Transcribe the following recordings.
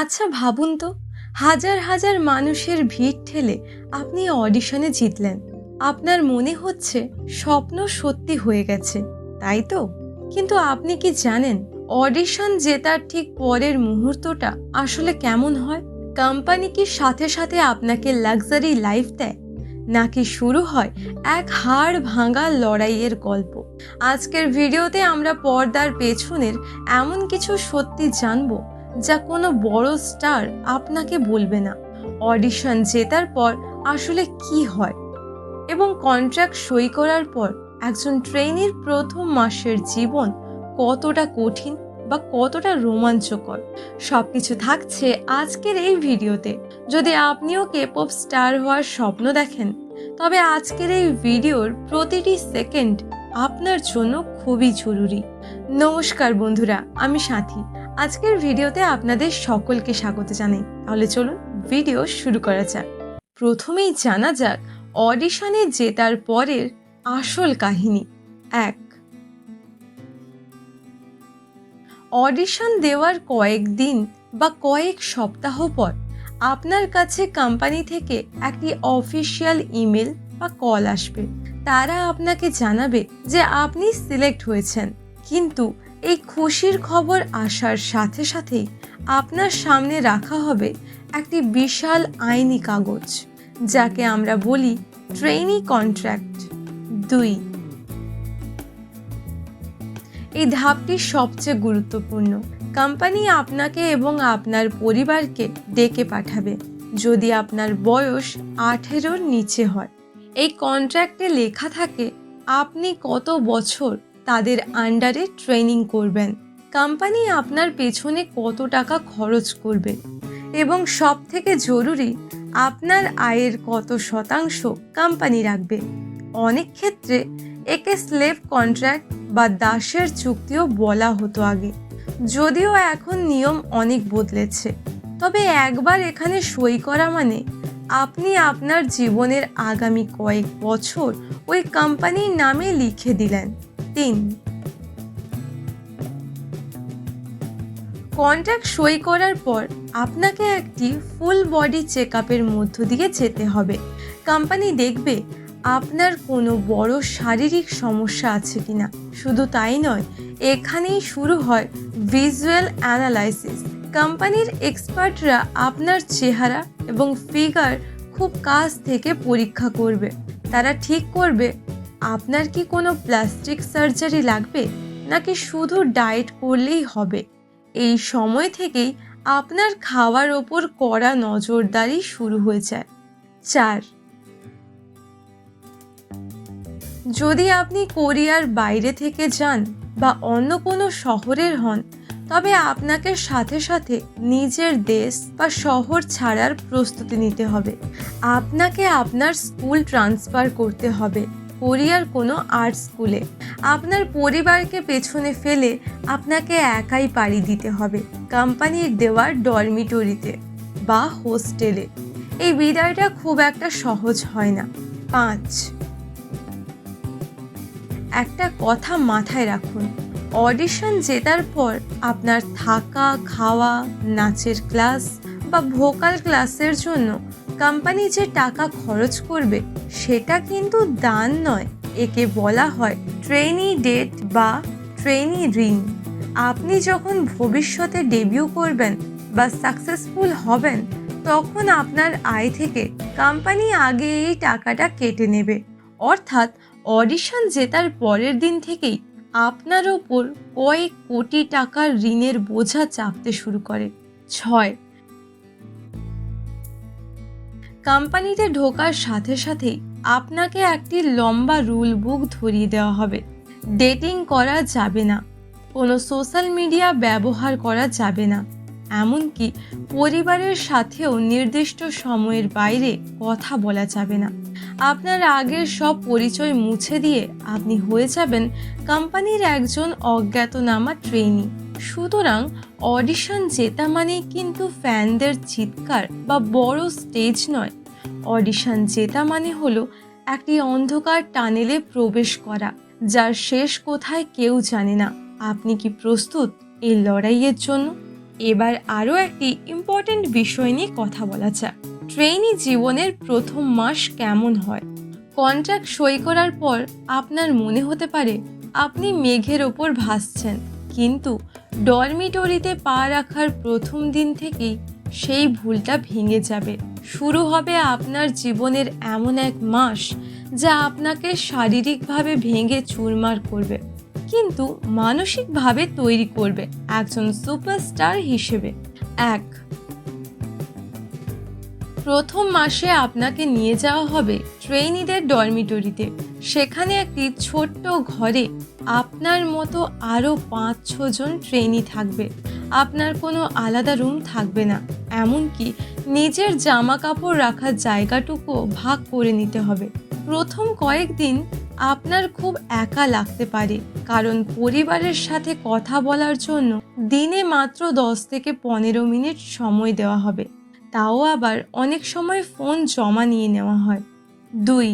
আচ্ছা ভাবুন তো, হাজার হাজার মানুষের ভিড় ঠেলে আপনি অডিশনে জিতলেন। আপনার মনে হচ্ছে স্বপ্ন সত্যি হয়ে গেছে, তাই তো? কিন্তু আপনি কি জানেন অডিশন জেতার ঠিক পরের মুহূর্তটা আসলে কেমন হয়? কোম্পানি কি সাথে সাথে আপনাকে লাক্সারি লাইফ দেয়, নাকি শুরু হয় এক হাড় ভাঙা লড়াইয়ের গল্প? আজকের ভিডিওতে আমরা পর্দার পেছনের এমন কিছু সত্যি জানবো যা কোনো বড় স্টার আপনাকে বলবে না। অডিশন জেতার পর আসলে কি হয়, এবং কন্ট্রাক্ট সই করার পর একজন ট্রেনির প্রথম মাসের জীবন কতটা কঠিন বা কতটা রোমাঞ্চকর, সবকিছু থাকছে আজকের এই ভিডিওতে। যদি আপনিও কেপপ স্টার হওয়ার স্বপ্ন দেখেন, তবে আজকের এই ভিডিওর প্রতিটি সেকেন্ড আপনার জন্য খুবই জরুরি। নমস্কার বন্ধুরা, আমি সাথী। আজকের ভিডিওতে আপনাদের সকলকে স্বাগত জানাই। তাহলে চলুন ভিডিও শুরু করা যাক। প্রথমেই জানা যাক অডিশনে জেতার পরের আসল কাহিনী। 1, অডিশন দেওয়ার কয়েকদিন বা কয়েক সপ্তাহ পর আপনার কাছে কোম্পানি থেকে একটি অফিসিয়াল ইমেল বা কল আসবে। তারা আপনাকে জানাবে যে আপনি সিলেক্ট হয়েছেন। কিন্তু এই খুশির খবর আসার সাথে সাথেই আপনার সামনে রাখা হবে একটি বিশাল আইনি কাগজ, যাকে আমরা বলি ট্রেনি কন্ট্রাক্ট। 2, এই ধাপটি সবচেয়ে গুরুত্বপূর্ণ। কোম্পানি আপনাকে এবং আপনার পরিবারকে ডেকে পাঠাবে যদি আপনার বয়স 18-র নিচে হয়। এই কন্ট্রাক্টে লেখা থাকে আপনি কত বছর তাদের আন্ডারে ট্রেনিং করবেন, কোম্পানি আপনার পেছনে কত টাকা খরচ করবে, এবং সবথেকে জরুরি, আপনার আয়ের কত শতাংশ কোম্পানি রাখবে। অনেক ক্ষেত্রে একে স্লেভ কন্ট্রাক্ট বা দাসের চুক্তিও বলা হতো আগে, যদিও এখন নিয়ম অনেক বদলেছে। তবে একবার এখানে সই করা মানে আপনি আপনার জীবনের আগামী কয়েক বছর ওই কোম্পানির নামে লিখে দিলেন। 3, কন্ট্রাক্ট সই করার পর আপনাকে একটি ফুল বডি চেক আপের মধ্য দিয়ে যেতে হবে। কোম্পানি দেখবে আপনার কোনো বড় শারীরিক সমস্যা আছে কিনা। শুধু তাই নয়, এখানেই শুরু হয় ভিজুয়াল অ্যানালাইসিস। কোম্পানির এক্সপার্টরা আপনার চেহারা এবং ফিগার খুব কাছ থেকে পরীক্ষা করবে। তারা ঠিক করবে আপনার কি কোনো প্লাস্টিক সার্জারি লাগবে, নাকি শুধু ডায়েট করলেই হবে। এই সময় থেকেই আপনার খাওয়ার ওপর কড়া নজরদারি শুরু হয়ে যায়। 4, যদি আপনি কোরিয়ার বাইরে থেকে যান বা অন্য কোনো শহরের হন, তবে আপনাকে সাথে সাথে নিজের দেশ বা শহর ছাড়ার প্রস্তুতি নিতে হবে। আপনাকে আপনার স্কুল ট্রান্সফার করতে হবে কোরিয়ার কোনো আর্ট স্কুলে। আপনার পরিবারকে পেছনে ফেলে আপনাকে একাই পাড়ি দিতে হবে কোম্পানির দেওয়ার ডরমিটরিতে বা হোস্টেলে। এই বিদায়টা খুব একটা সহজ হয় না। 5, একটা কথা মাথায় রাখুন, অডিশন জেতার পর আপনার থাকা, খাওয়া, নাচের ক্লাস বা ভোকাল ক্লাসের জন্য কোম্পানি যে টাকা খরচ করবে সেটা কিন্তু দান নয়। একে বলা হয় ট্রেনি ডেট বা ট্রেনি ঋণ। আপনি যখন ভবিষ্যতে ডেবিউ করবেন বা সাকসেসফুল হবেন, তখন আপনার আয় থেকে কোম্পানি আগে এই টাকাটা কেটে নেবে। অর্থাৎ অডিশন জেতার পরের দিন থেকেই আপনার ওপর কয়েক কোটি টাকার ঋণের বোঝা চাপতে শুরু করে। 6, কোম্পানিতে ঢোকার সাথে সাথেই আপনাকে একটি লম্বা রুল বুক ধরিয়ে দেওয়া হবে। ডেটিং করা যাবে না, কোনো সোশ্যাল মিডিয়া ব্যবহার করা যাবে না, এমনকি পরিবারের সাথেও নির্দিষ্ট সময়ের বাইরে কথা বলা যাবে না। আপনার আগের সব পরিচয় মুছে দিয়ে আপনি হয়ে যাবেন কোম্পানির একজন অজ্ঞাতনামা ট্রেনি। সুতরাং অডিশন জেতা মানে কিন্তু ফ্যানদের চিৎকার বা বড় স্টেজ নয়। অডিশন জেতা মানে হলো একটি অন্ধকার টানেলে প্রবেশ করা, যার শেষ কোথায় কেউ জানে না। আপনি কি প্রস্তুত এই লড়াইয়ের জন্য? এবার আরও একটি ইম্পর্টেন্ট বিষয় নিয়ে কথা বলা যাক। ট্রেইনি জীবনের প্রথম মাস কেমন হয়? কন্ট্রাক্ট সই করার পর আপনার মনে হতে পারে আপনি মেঘের ওপর ভাসছেন, কিন্তু ডরমিটরিতে পা রাখার প্রথম দিন থেকেই সেই ভুলটা ভেঙে যাবে। শুরু হবে আপনার জীবনের এমন এক মাস যা আপনাকে শারীরিকভাবে ভেঙে চুরমার করবে, কিন্তু মানসিকভাবে তৈরি করবে একজন সুপারস্টার হিসেবে। এক, প্রথম মাসে আপনাকে নিয়ে যাওয়া হবে ট্রেইনিদের ডরমিটরিতে। সেখানে একটি ছোট্ট ঘরে আপনার মতো আরও 5-6 জন ট্রেইনি থাকবে। আপনার কোনো আলাদা রুম থাকবে না, এমনকি নিজের জামা কাপড় রাখার জায়গাটুকু ভাগ করে নিতে হবে। প্রথম কয়েকদিন আপনার খুব একা লাগতে পারে, কারণ পরিবারের সাথে কথা বলার জন্য দিনে মাত্র 10 থেকে 15 মিনিট সময় দেওয়া হবে, তাও আবার অনেক সময় ফোন জমা নিয়ে নেওয়া হয়। 2,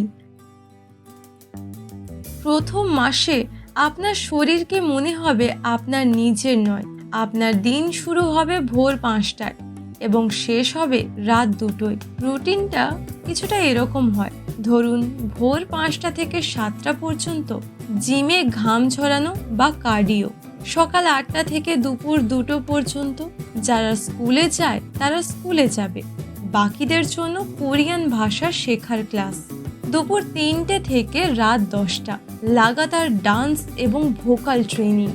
প্রথম মাসে আপনার শরীরকে মনে হবে আপনার নিজের নয়। আপনার দিন শুরু হবে ভোর 5টায় এবং শেষ হবে রাত 2টোয়। রুটিনটা কিছুটা এরকম হয়, ধরুন ভোর 5টা থেকে 7টা পর্যন্ত জিমে ঘাম ঝরানো বা কার্ডিও। সকাল 8টা থেকে দুপুর 2টো পর্যন্ত যারা স্কুলে যায় তারা স্কুলে যাবে, বাকিদের জন্য কোরিয়ান ভাষা শেখার ক্লাস। দুপুর 3টে থেকে রাত 10টা লাগাতার ডান্স এবং ভোকাল ট্রেনিং।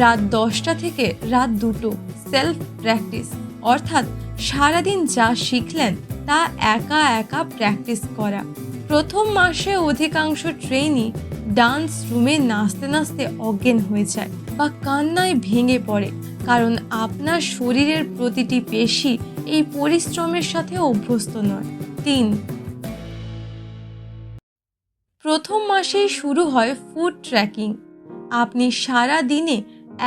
রাত 10টা থেকে রাত 2টো সেলফ প্র্যাকটিস, অর্থাৎ সারাদিন যা শিখলেন তা একা একা প্র্যাকটিস করা। প্রথম মাসে অধিকাংশ ট্রেনি ডান্স রুমে নাচতে নাচতে অজ্ঞান হয়ে যায় বা কান্নায় ভেঙে পড়ে, কারণ আপনার শরীরের প্রতিটি পেশি এই পরিশ্রমের সাথে অভ্যস্ত নয়। 3, প্রথম মাসেই শুরু হয় ফুড ট্র্যাকিং। আপনি সারা দিনে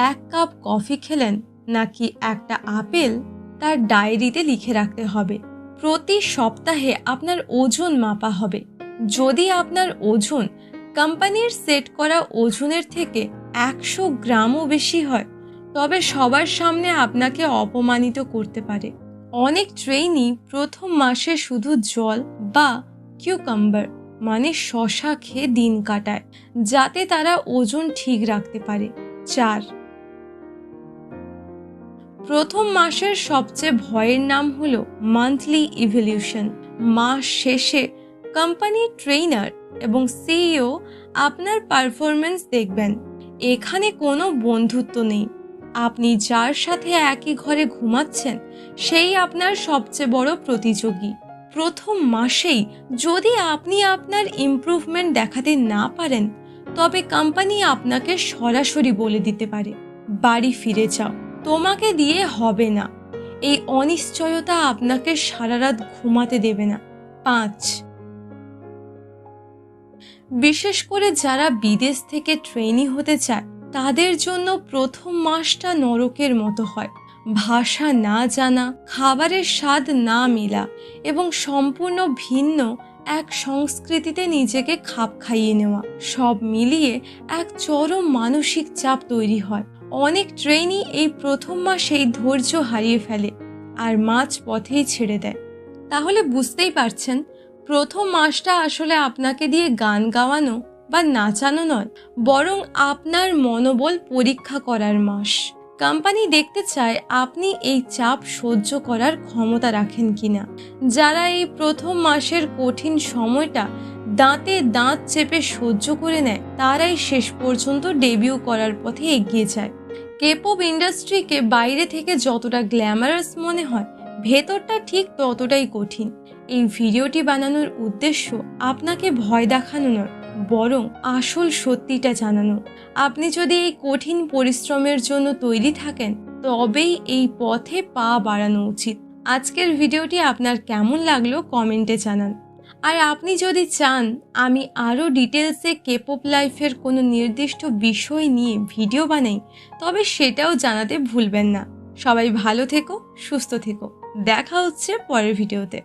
1 কাপ কফি খেলেন নাকি একটা আপেল, তার ডায়েরিতে লিখে রাখতে হবে। প্রতি সপ্তাহে আপনার ওজন মাপা হবে। যদি আপনার ওজন কোম্পানির সেট করা ওজনের থেকে 100 গ্রামও বেশি হয়, তবে সবার সামনে আপনাকে অপমানিত করতে পারে। অনেক ট্রেইনি প্রথম মাসে শুধু জল বা কিউকাম্বার মানে শশা খেয়ে দিন কাটায়, যাতে তারা ওজন ঠিক রাখতে পারে। 4, প্রথম মাসের সবচেয়ে ভয়ের নাম হলো মান্থলি ইভ্যালুয়েশন। মাস শেষে কোম্পানির ট্রেইনার এবং সিইও আপনার পারফরমেন্স দেখবেন। এখানে কোনো বন্ধুত্ব নেই, আপনি যার সাথে একই ঘরে ঘুমাচ্ছেন সেই আপনার সবচেয়ে বড় প্রতিযোগী। প্রথম মাসেই যদি আপনি আপনার ইমপ্রুভমেন্ট দেখাতে না পারেন, তবে কোম্পানি আপনাকে সরাসরি বলে দিতে পারে, বাড়ি ফিরে যাও, তোমাকে দিয়ে হবে না। এই অনিশ্চয়তা আপনাকে সারা রাত ঘুমাতে দেবে না। 5, বিশেষ করে যারা বিদেশ থেকে ট্রেনি হতে চায় তাদের জন্য প্রথম মাসটা নরকের মতো হয়। ভাষা না জানা, খাবারের স্বাদ না মেলা এবং সম্পূর্ণ ভিন্ন এক সংস্কৃতিতে নিজেকে খাপ খাইয়ে নেওয়া, সব মিলিয়ে এক চরম মানসিক চাপ তৈরি হয়। অনেক ট্রেনি এই প্রথম মাসেই ধৈর্য হারিয়ে ফেলে আর মাঝ পথেই ছেড়ে দেয়। তাহলে বুঝতেই পারছেন, প্রথম মাসটা আসলে আপনাকে দিয়ে গান গাওয়ানো বা নাচানো নয়, বরং আপনার মনোবল পরীক্ষা করার মাস। কোম্পানি দেখতে চায় আপনি এই চাপ সহ্য করার ক্ষমতা রাখেন কিনা। যারা এই প্রথম মাসের কঠিন সময়টা দাঁতে দাঁত চেপে সহ্য করে নেয়, তারাই শেষ পর্যন্ত ডেবিউ করার পথে এগিয়ে যায়। কেপপ ইন্ডাস্ট্রিকে বাইরে থেকে যতটা গ্ল্যামারাস মনে হয়, ভেতরটা ঠিক ততটাই কঠিন। এই ভিডিওটি বানানোর উদ্দেশ্য আপনাকে ভয় দেখানো নয়, বরং আসল সত্যিটা জানানো। আপনি যদি এই কঠিন পরিশ্রমের জন্য তৈরি থাকেন, তবেই এই পথে পা বাড়ানো উচিত। আজকের ভিডিওটি আপনার কেমন লাগলো কমেন্টে জানান। আর আপনি যদি চান আমি আরও ডিটেলসে কেপপ লাইফের কোনো নির্দিষ্ট বিষয় নিয়ে ভিডিও বানাই, তবে সেটাও জানাতে ভুলবেন না। সবাই ভালো থেকো, সুস্থ থেকো। দেখা হচ্ছে পরের ভিডিওতে।